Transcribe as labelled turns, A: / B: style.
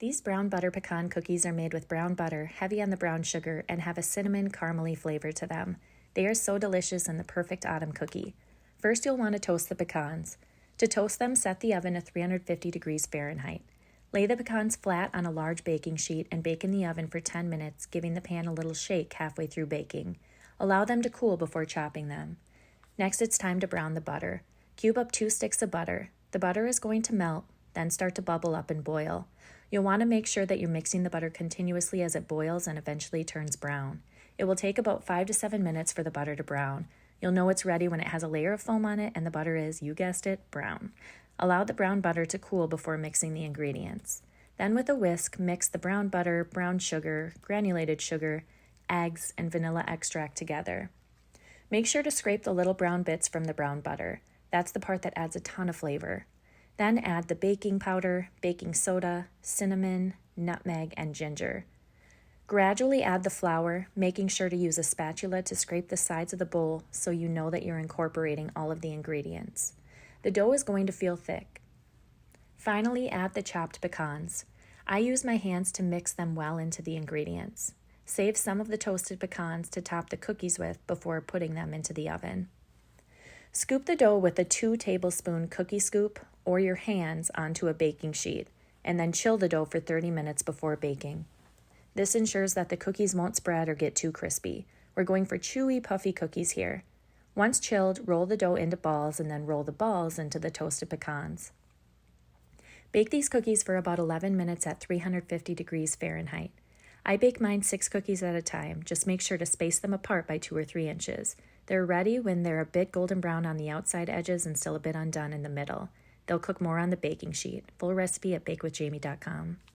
A: These brown butter pecan cookies are made with brown butter, heavy on the brown sugar, and have a cinnamon caramely flavor to them. They are so delicious and the perfect autumn cookie. First, you'll want to toast the pecans. To toast them, set the oven to 350 degrees Fahrenheit. Lay the pecans flat on a large baking sheet and bake in the oven for 10 minutes, giving the pan a little shake halfway through baking. Allow them to cool before chopping them. Next, it's time to brown the butter. Cube up 2 sticks of butter. The butter is going to melt, then start to bubble up and boil. You'll want to make sure that you're mixing the butter continuously as it boils and eventually turns brown. It will take about 5 to 7 minutes for the butter to brown. You'll know it's ready when it has a layer of foam on it and the butter is, you guessed it, brown. Allow the brown butter to cool before mixing the ingredients. Then with a whisk, mix the brown butter, brown sugar, granulated sugar, eggs, and vanilla extract together. Make sure to scrape the little brown bits from the brown butter. That's the part that adds a ton of flavor. Then add the baking powder, baking soda, cinnamon, nutmeg, and ginger. Gradually add the flour, making sure to use a spatula to scrape the sides of the bowl so you know that you're incorporating all of the ingredients. The dough is going to feel thick. Finally, add the chopped pecans. I use my hands to mix them well into the ingredients. Save some of the toasted pecans to top the cookies with before putting them into the oven. Scoop the dough with a 2-tablespoon cookie scoop or your hands onto a baking sheet, and then chill the dough for 30 minutes before baking. This ensures that the cookies won't spread or get too crispy. We're going for chewy, puffy cookies here. Once chilled, roll the dough into balls and then roll the balls into the toasted pecans. Bake these cookies for about 11 minutes at 350 degrees Fahrenheit. I bake mine 6 cookies at a time. Just make sure to space them apart by 2 or 3 inches. They're ready when they're a bit golden brown on the outside edges and still a bit undone in the middle. They'll cook more on the baking sheet. Full recipe at bakewithjamie.com.